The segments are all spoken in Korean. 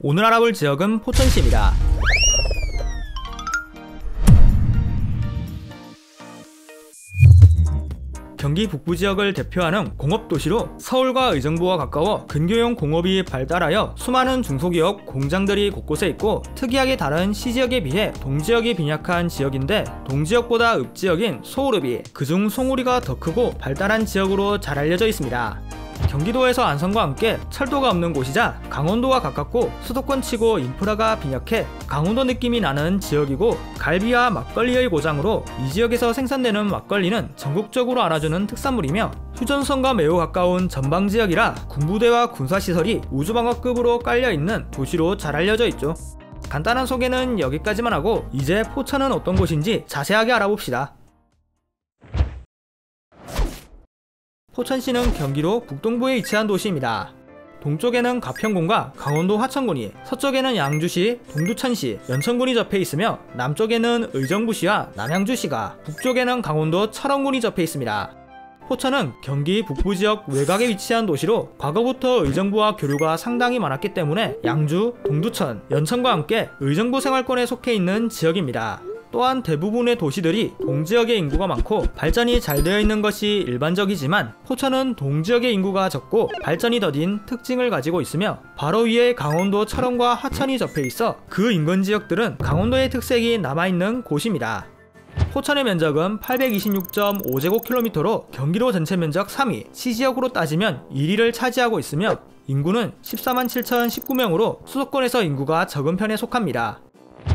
오늘 알아볼 지역은 포천시입니다. 경기 북부 지역을 대표하는 공업도시로 서울과 의정부와 가까워 근교용 공업이 발달하여 수많은 중소기업 공장들이 곳곳에 있고, 특이하게 다른 시지역에 비해 동지역이 빈약한 지역인데, 동지역보다 읍지역인 소울읍이 그중 송우리가 더 크고 발달한 지역으로 잘 알려져 있습니다. 경기도에서 안성과 함께 철도가 없는 곳이자 강원도와 가깝고 수도권치고 인프라가 빈약해 강원도 느낌이 나는 지역이고, 갈비와 막걸리의 고장으로 이 지역에서 생산되는 막걸리는 전국적으로 알아주는 특산물이며, 휴전선과 매우 가까운 전방지역이라 군부대와 군사시설이 우주방어급으로 깔려있는 도시로 잘 알려져 있죠. 간단한 소개는 여기까지만 하고, 이제 포천은 어떤 곳인지 자세하게 알아봅시다. 포천시는 경기도 북동부에 위치한 도시입니다. 동쪽에는 가평군과 강원도 화천군이, 서쪽에는 양주시, 동두천시, 연천군이 접해 있으며, 남쪽에는 의정부시와 남양주시가, 북쪽에는 강원도 철원군이 접해 있습니다. 포천은 경기 북부지역 외곽에 위치한 도시로 과거부터 의정부와 교류가 상당히 많았기 때문에 양주, 동두천, 연천과 함께 의정부 생활권에 속해 있는 지역입니다. 또한 대부분의 도시들이 동지역의 인구가 많고 발전이 잘 되어 있는 것이 일반적이지만, 포천은 동지역의 인구가 적고 발전이 더딘 특징을 가지고 있으며, 바로 위에 강원도 철원과 하천이 접해 있어 그 인근 지역들은 강원도의 특색이 남아있는 곳입니다. 포천의 면적은 826.5제곱킬로미터로 경기도 전체 면적 3위, 시지역으로 따지면 1위를 차지하고 있으며, 인구는 147,019명으로 수도권에서 인구가 적은 편에 속합니다.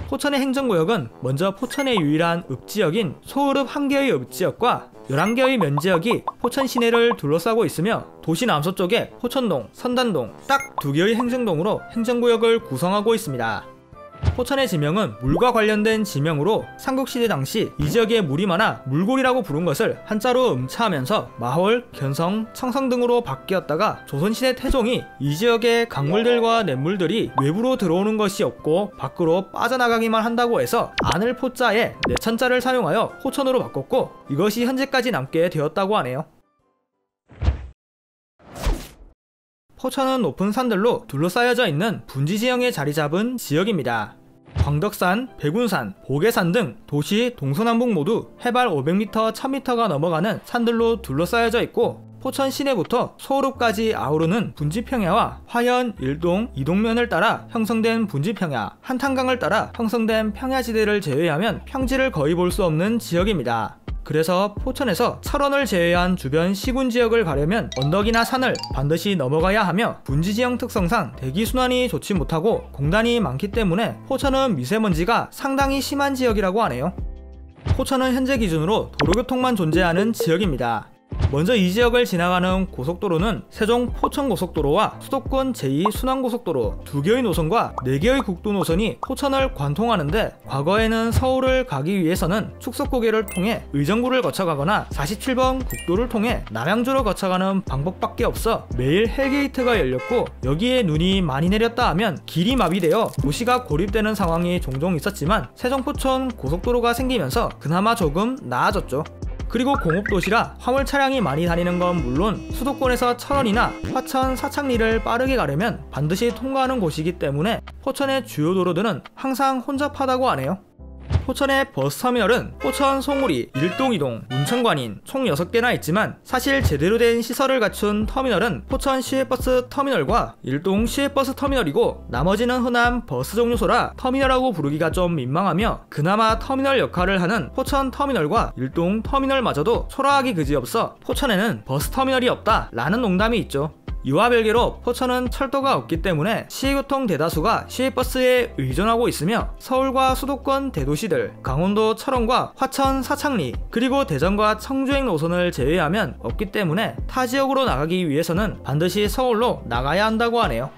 포천의 행정구역은 먼저 포천의 유일한 읍지역인 소울읍 1개의 읍지역과 11개의 면지역이 포천 시내를 둘러싸고 있으며, 도시 남서쪽에 포천동, 선단동 딱 2개의 행정동으로 행정구역을 구성하고 있습니다. 포천의 지명은 물과 관련된 지명으로 삼국시대 당시 이 지역에 물이 많아 물골이라고 부른 것을 한자로 음차하면서 마홀, 견성, 청성 등으로 바뀌었다가, 조선시대 태종이 이 지역의 강물들과 냇물들이 외부로 들어오는 것이 없고 밖으로 빠져나가기만 한다고 해서 안을 포자에 내천자를 사용하여 포천으로 바꿨고, 이것이 현재까지 남게 되었다고 하네요. 포천은 높은 산들로 둘러싸여져 있는 분지지형에 자리잡은 지역입니다. 광덕산, 백운산, 보계산 등 도시 동서남북 모두 해발 500m, 1000m가 넘어가는 산들로 둘러싸여져 있고, 포천 시내부터 소울읍까지 아우르는 분지평야와 화현, 일동, 이동면을 따라 형성된 분지평야, 한탄강을 따라 형성된 평야지대를 제외하면 평지를 거의 볼 수 없는 지역입니다. 그래서 포천에서 철원을 제외한 주변 시군지역을 가려면 언덕이나 산을 반드시 넘어가야 하며, 분지지형 특성상 대기순환이 좋지 못하고 공단이 많기 때문에 포천은 미세먼지가 상당히 심한 지역이라고 하네요. 포천은 현재 기준으로 도로교통만 존재하는 지역입니다. 먼저 이 지역을 지나가는 고속도로는 세종 포천고속도로와 수도권 제2순환고속도로 2개의 노선과 4개의 국도 노선이 포천을 관통하는데, 과거에는 서울을 가기 위해서는 축석고개를 통해 의정부를 거쳐가거나 47번 국도를 통해 남양주로 거쳐가는 방법밖에 없어 매일 헬게이트가 열렸고, 여기에 눈이 많이 내렸다 하면 길이 마비되어 도시가 고립되는 상황이 종종 있었지만, 세종 포천 고속도로가 생기면서 그나마 조금 나아졌죠. 그리고 공업도시라 화물 차량이 많이 다니는 건 물론, 수도권에서 철원이나 화천, 사창리를 빠르게 가려면 반드시 통과하는 곳이기 때문에 포천의 주요 도로들은 항상 혼잡하다고 하네요. 포천의 버스터미널은 포천, 송우리, 일동, 이동, 문천관인 총 6개나 있지만, 사실 제대로 된 시설을 갖춘 터미널은 포천 시외버스 터미널과 일동 시외버스 터미널이고, 나머지는 흔한 버스 종료소라 터미널하고 부르기가 좀 민망하며, 그나마 터미널 역할을 하는 포천 터미널과 일동 터미널마저도 초라하기 그지없어 포천에는 버스 터미널이 없다 라는 농담이 있죠. 이와 별개로 포천은 철도가 없기 때문에 시외교통 대다수가 시외버스에 의존하고 있으며, 서울과 수도권 대도시들, 강원도 철원과 화천, 사창리, 그리고 대전과 청주행 노선을 제외하면 없기 때문에 타 지역으로 나가기 위해서는 반드시 서울로 나가야 한다고 하네요.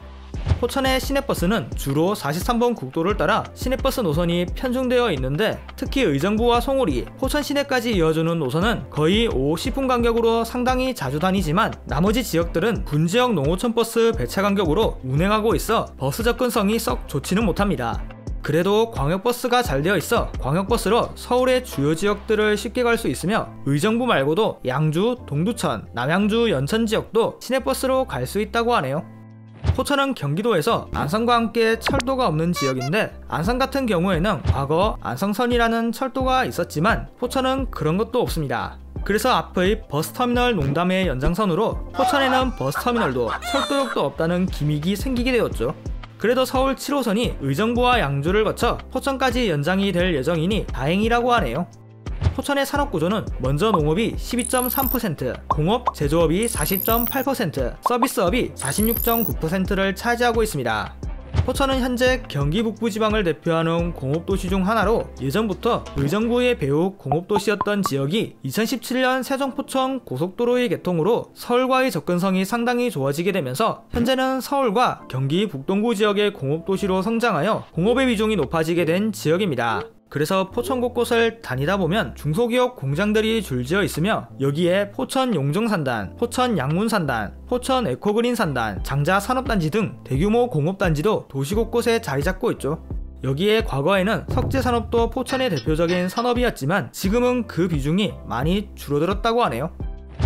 포천의 시내버스는 주로 43번 국도를 따라 시내버스 노선이 편중되어 있는데, 특히 의정부와 송우리, 포천 시내까지 이어주는 노선은 거의 5, 10분 간격으로 상당히 자주 다니지만, 나머지 지역들은 분지역 농어촌 버스 배차 간격으로 운행하고 있어 버스 접근성이 썩 좋지는 못합니다. 그래도 광역버스가 잘 되어 있어 광역버스로 서울의 주요 지역들을 쉽게 갈 수 있으며, 의정부 말고도 양주, 동두천, 남양주, 연천 지역도 시내버스로 갈 수 있다고 하네요. 포천은 경기도에서 안성과 함께 철도가 없는 지역인데, 안성 같은 경우에는 과거 안성선이라는 철도가 있었지만 포천은 그런 것도 없습니다. 그래서 앞의 버스터미널 농담의 연장선으로 포천에는 버스터미널도 철도역도 없다는 기믹이 생기게 되었죠. 그래도 서울 7호선이 의정부와 양주를 거쳐 포천까지 연장이 될 예정이니 다행이라고 하네요. 포천의 산업구조는 먼저 농업이 12.3%, 공업, 제조업이 40.8%, 서비스업이 46.9%를 차지하고 있습니다. 포천은 현재 경기 북부지방을 대표하는 공업도시 중 하나로, 예전부터 의정부의 배후 공업도시였던 지역이 2017년 세종포천 고속도로의 개통으로 서울과의 접근성이 상당히 좋아지게 되면서 현재는 서울과 경기 북동부 지역의 공업도시로 성장하여 공업의 비중이 높아지게 된 지역입니다. 그래서 포천 곳곳을 다니다 보면 중소기업 공장들이 줄지어 있으며, 여기에 포천 용정산단, 포천 양문산단, 포천 에코그린산단, 장자산업단지 등 대규모 공업단지도 도시 곳곳에 자리 잡고 있죠. 여기에 과거에는 석재산업도 포천의 대표적인 산업이었지만 지금은 그 비중이 많이 줄어들었다고 하네요.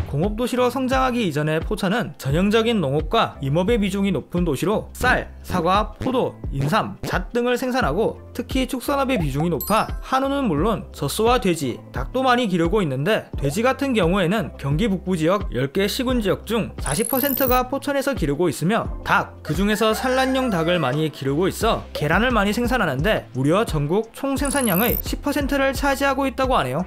공업도시로 성장하기 이전에 포천은 전형적인 농업과 임업의 비중이 높은 도시로 쌀, 사과, 포도, 인삼, 잣 등을 생산하고, 특히 축산업의 비중이 높아 한우는 물론 젖소와 돼지, 닭도 많이 기르고 있는데, 돼지 같은 경우에는 경기 북부 지역 10개 시군 지역 중 40%가 포천에서 기르고 있으며, 닭, 그 중에서 산란용 닭을 많이 기르고 있어 계란을 많이 생산하는데 무려 전국 총 생산량의 10%를 차지하고 있다고 하네요.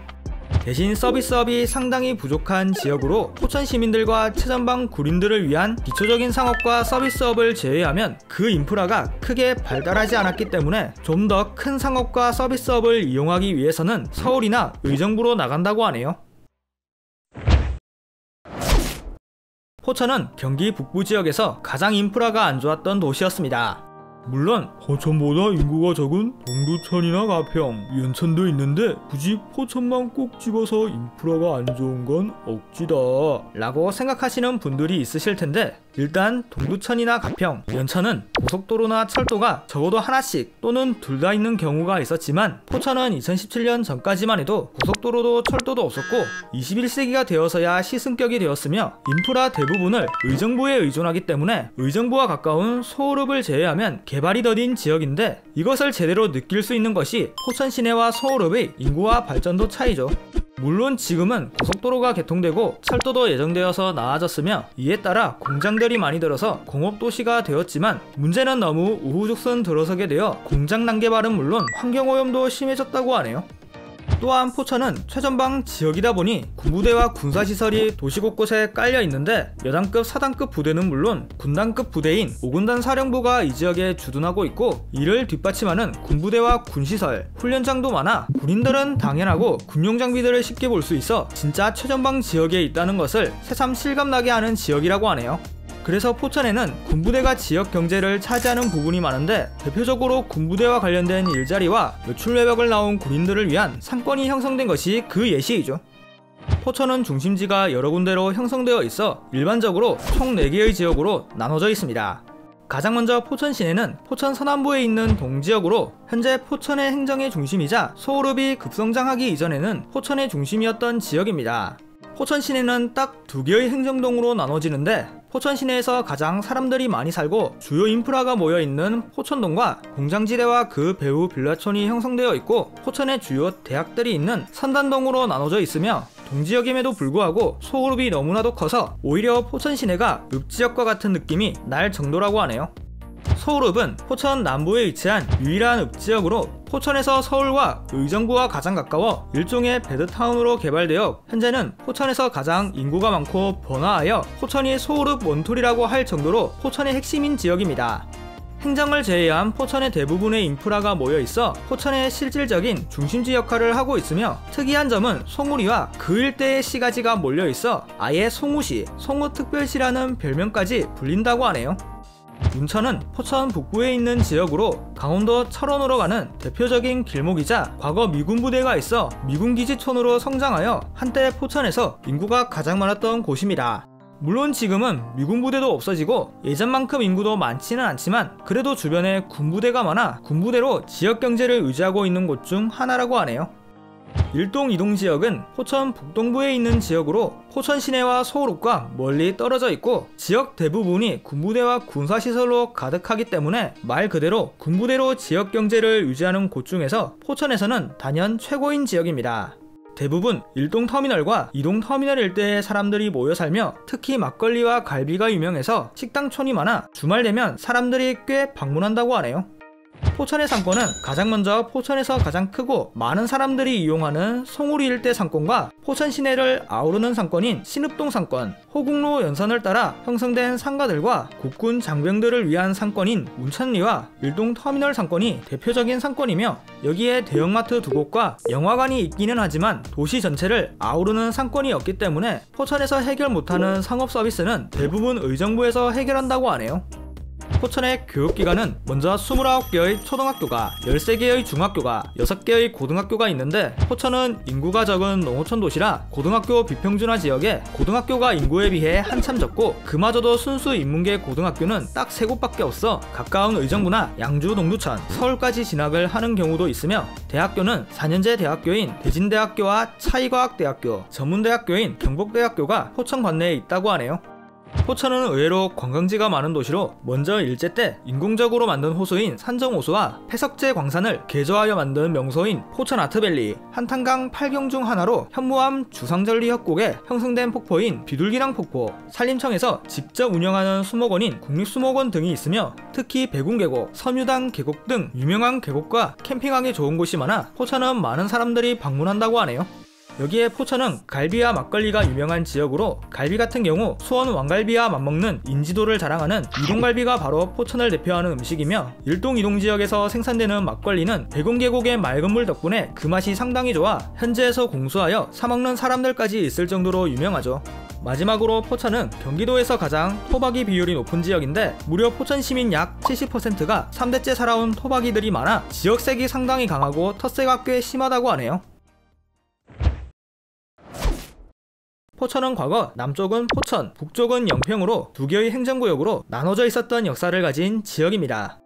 대신 서비스업이 상당히 부족한 지역으로 포천 시민들과 최전방 구린들을 위한 기초적인 상업과 서비스업을 제외하면 그 인프라가 크게 발달하지 않았기 때문에 좀 더 큰 상업과 서비스업을 이용하기 위해서는 서울이나 의정부로 나간다고 하네요. 포천은 경기 북부 지역에서 가장 인프라가 안 좋았던 도시였습니다. 물론 포천보다 인구가 적은 동두천이나 가평, 연천도 있는데 굳이 포천만 꼭 집어서 인프라가 안 좋은 건 억지다 라고 생각하시는 분들이 있으실 텐데, 일단 동두천이나 가평, 연천은 고속도로나 철도가 적어도 하나씩 또는 둘 다 있는 경우가 있었지만, 포천은 2017년 전까지만 해도 고속도로도 철도도 없었고 21세기가 되어서야 시승격이 되었으며, 인프라 대부분을 의정부에 의존하기 때문에 의정부와 가까운 소호읍을 제외하면 개발이 더딘 지역인데, 이것을 제대로 느낄 수 있는 것이 포천 시내와 소호읍의 인구와 발전도 차이죠. 물론 지금은 고속도로가 개통되고 철도도 예정되어서 나아졌으며, 이에 따라 공장들이 많이 들어서 공업도시가 되었지만, 문제는 너무 우후죽순 들어서게 되어 공장 난개발은 물론 환경오염도 심해졌다고 하네요. 또한 포천은 최전방 지역이다 보니 군부대와 군사시설이 도시 곳곳에 깔려 있는데, 여단급, 사단급 부대는 물론 군단급 부대인 5군단 사령부가 이 지역에 주둔하고 있고, 이를 뒷받침하는 군부대와 군시설, 훈련장도 많아 군인들은 당연하고 군용 장비들을 쉽게 볼 수 있어 진짜 최전방 지역에 있다는 것을 새삼 실감나게 하는 지역이라고 하네요. 그래서 포천에는 군부대가 지역 경제를 차지하는 부분이 많은데, 대표적으로 군부대와 관련된 일자리와 노출 외벽을 나온 군인들을 위한 상권이 형성된 것이 그 예시이죠. 포천은 중심지가 여러 군데로 형성되어 있어 일반적으로 총 4개의 지역으로 나눠져 있습니다. 가장 먼저 포천 시내는 포천 서남부에 있는 동지역으로, 현재 포천의 행정의 중심이자 소호읍이 급성장하기 이전에는 포천의 중심이었던 지역입니다. 포천 시내는 딱 2개의 행정동으로 나눠지는데, 포천 시내에서 가장 사람들이 많이 살고 주요 인프라가 모여있는 포천동과 공장지대와 그 배후 빌라촌이 형성되어 있고, 포천의 주요 대학들이 있는 선단동으로 나눠져 있으며, 동지역임에도 불구하고 소호읍이 너무나도 커서 오히려 포천 시내가 읍지역과 같은 느낌이 날 정도라고 하네요. 소호읍은 포천 남부에 위치한 유일한 읍지역으로 포천에서 서울과 의정부와 가장 가까워 일종의 배드타운으로 개발되어 현재는 포천에서 가장 인구가 많고 번화하여 포천이 소호읍 원툴이라고 할 정도로 포천의 핵심인 지역입니다. 행정을 제외한 포천의 대부분의 인프라가 모여있어 포천의 실질적인 중심지 역할을 하고 있으며, 특이한 점은 송우리와 그 일대의 시가지가 몰려있어 아예 송우시, 송우특별시라는 별명까지 불린다고 하네요. 문천은 포천 북부에 있는 지역으로 강원도 철원으로 가는 대표적인 길목이자 과거 미군 부대가 있어 미군기지촌으로 성장하여 한때 포천에서 인구가 가장 많았던 곳입니다. 물론 지금은 미군 부대도 없어지고 예전만큼 인구도 많지는 않지만, 그래도 주변에 군부대가 많아 군부대로 지역 경제를 유지하고 있는 곳 중 하나라고 하네요. 일동 이동 지역은 포천 북동부에 있는 지역으로 포천 시내와 소울읍과 멀리 떨어져 있고 지역 대부분이 군부대와 군사시설로 가득하기 때문에 말 그대로 군부대로 지역 경제를 유지하는 곳 중에서 포천에서는 단연 최고인 지역입니다. 대부분 일동터미널과 이동터미널 일대에 사람들이 모여 살며 특히 막걸리와 갈비가 유명해서 식당촌이 많아 주말 되면 사람들이 꽤 방문한다고 하네요. 포천의 상권은 가장 먼저 포천에서 가장 크고 많은 사람들이 이용하는 송우리 일대 상권과 포천 시내를 아우르는 상권인 신읍동 상권, 호국로 연선을 따라 형성된 상가들과 국군 장병들을 위한 상권인 운천리와 일동터미널 상권이 대표적인 상권이며 여기에 대형마트 2곳과 영화관이 있기는 하지만 도시 전체를 아우르는 상권이 없기 때문에 포천에서 해결 못하는 상업 서비스는 대부분 의정부에서 해결한다고 하네요. 포천의 교육기관은 먼저 29개의 초등학교가 13개의 중학교가 6개의 고등학교가 있는데 포천은 인구가 적은 농어촌 도시라 고등학교 비평준화 지역에 고등학교가 인구에 비해 한참 적고 그마저도 순수 인문계 고등학교는 딱 3곳밖에 없어 가까운 의정부나 양주 동두천, 서울까지 진학을 하는 경우도 있으며 대학교는 4년제 대학교인 대진대학교와 차이과학대학교, 전문대학교인 경북대학교가 포천 관내에 있다고 하네요. 포천은 의외로 관광지가 많은 도시로 먼저 일제 때 인공적으로 만든 호수인 산정호수와 폐석제 광산을 개조하여 만든 명소인 포천 아트밸리, 한탄강 8경 중 하나로 현무암 주상절리 협곡에 형성된 폭포인 비둘기랑 폭포, 산림청에서 직접 운영하는 수목원인 국립수목원 등이 있으며 특히 백운계곡, 섬유당 계곡 등 유명한 계곡과 캠핑하기 좋은 곳이 많아 포천은 많은 사람들이 방문한다고 하네요. 여기에 포천은 갈비와 막걸리가 유명한 지역으로 갈비 같은 경우 수원 왕갈비와 맞먹는 인지도를 자랑하는 이동갈비가 바로 포천을 대표하는 음식이며 일동 이동 지역에서 생산되는 막걸리는 백운계곡의 맑은 물 덕분에 그 맛이 상당히 좋아 현지에서 공수하여 사먹는 사람들까지 있을 정도로 유명하죠. 마지막으로 포천은 경기도에서 가장 토박이 비율이 높은 지역인데 무려 포천 시민 약 70%가 3대째 살아온 토박이들이 많아 지역색이 상당히 강하고 텃세가 꽤 심하다고 하네요. 포천은 과거 남쪽은 포천, 북쪽은 영평으로 2개의 행정구역으로 나눠져 있었던 역사를 가진 지역입니다.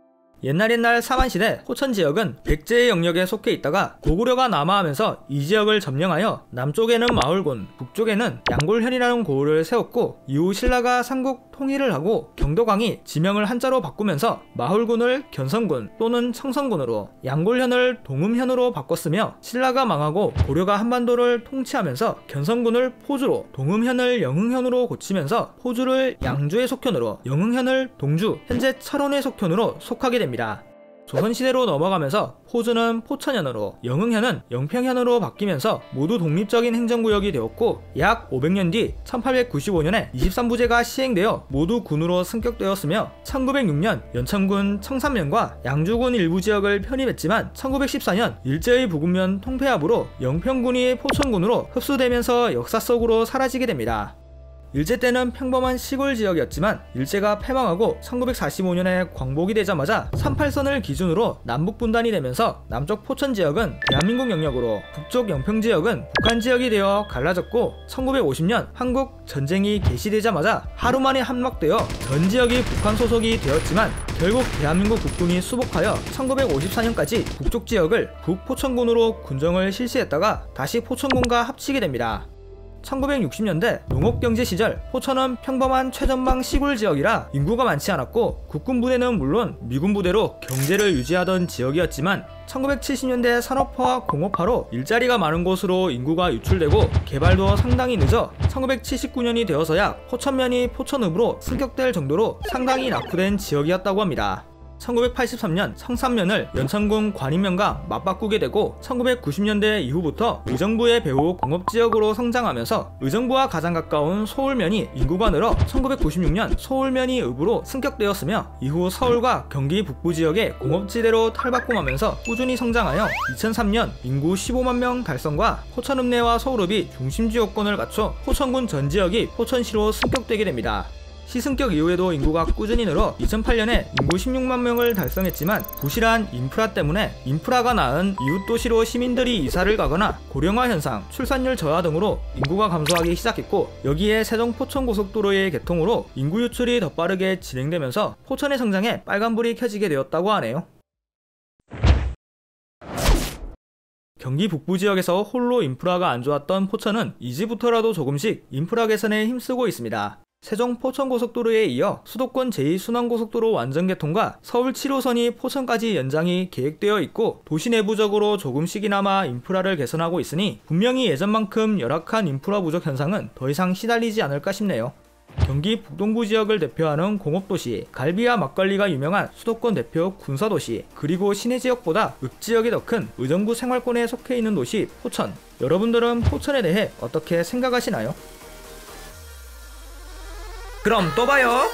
옛날 사만시대 포천 지역은 백제의 영역에 속해 있다가 고구려가 남하하면서 이 지역을 점령하여 남쪽에는 마을군, 북쪽에는 양골현이라는 고을을 세웠고 이후 신라가 삼국 통일을 하고 경도광이 지명을 한자로 바꾸면서 마을군을 견성군 또는 청성군으로 양골현을 동음현으로 바꿨으며 신라가 망하고 고려가 한반도를 통치하면서 견성군을 포주로 동음현을 영흥현으로 고치면서 포주를 양주의 속현으로 영흥현을 동주, 현재 철원의 속현으로 속하게 됩니다. 조선시대로 넘어가면서 포주는 포천현으로 영흥현은 영평현으로 바뀌면서 모두 독립적인 행정구역이 되었고 약 500년 뒤 1895년에 23부제가 시행되어 모두 군으로 승격되었으며 1906년 연천군 청산면과 양주군 일부 지역을 편입했지만 1914년 일제의 부군면 통폐합으로 영평군이 포천군으로 흡수되면서 역사 속으로 사라지게 됩니다. 일제 때는 평범한 시골 지역이었지만 일제가 패망하고 1945년에 광복이 되자마자 38선을 기준으로 남북 분단이 되면서 남쪽 포천 지역은 대한민국 영역으로 북쪽 영평 지역은 북한 지역이 되어 갈라졌고 1950년 한국 전쟁이 개시되자마자 하루 만에 함락되어 전 지역이 북한 소속이 되었지만 결국 대한민국 국군이 수복하여 1954년까지 북쪽 지역을 북포천군으로 군정을 실시했다가 다시 포천군과 합치게 됩니다. 1960년대 농업경제 시절 포천은 평범한 최전방 시골 지역이라 인구가 많지 않았고 국군 부대는 물론 미군 부대로 경제를 유지하던 지역이었지만 1970년대 산업화와 공업화로 일자리가 많은 곳으로 인구가 유출되고 개발도 상당히 늦어 1979년이 되어서야 포천면이 포천읍으로 승격될 정도로 상당히 낙후된 지역이었다고 합니다. 1983년 청산면을 연천군 관인면과 맞바꾸게 되고 1990년대 이후부터 의정부의 배후 공업지역으로 성장하면서 의정부와 가장 가까운 서울면이 인구가 늘어 1996년 서울면이 읍으로 승격되었으며 이후 서울과 경기 북부 지역의 공업지대로 탈바꿈하면서 꾸준히 성장하여 2003년 인구 15만 명 달성과 포천읍 내와 서울읍이 중심지 요건을 갖춰 포천군 전 지역이 포천시로 승격되게 됩니다. 시승격 이후에도 인구가 꾸준히 늘어 2008년에 인구 16만 명을 달성했지만 부실한 인프라 때문에 인프라가 나은 이웃도시로 시민들이 이사를 가거나 고령화 현상, 출산율 저하 등으로 인구가 감소하기 시작했고 여기에 세종 포천고속도로의 개통으로 인구 유출이 더 빠르게 진행되면서 포천의 성장에 빨간불이 켜지게 되었다고 하네요. 경기 북부 지역에서 홀로 인프라가 안 좋았던 포천은 이제부터라도 조금씩 인프라 개선에 힘쓰고 있습니다. 세종 포천고속도로에 이어 수도권 제2순환고속도로 완전 개통과 서울 7호선이 포천까지 연장이 계획되어 있고 도시 내부적으로 조금씩이나마 인프라를 개선하고 있으니 분명히 예전만큼 열악한 인프라 부족 현상은 더 이상 시달리지 않을까 싶네요. 경기 북동부 지역을 대표하는 공업도시, 갈비와 막걸리가 유명한 수도권 대표 군사도시, 그리고 시내 지역보다 읍지역이 더 큰 의정부 생활권에 속해 있는 도시 포천. 여러분들은 포천에 대해 어떻게 생각하시나요? 그럼 또 봐요.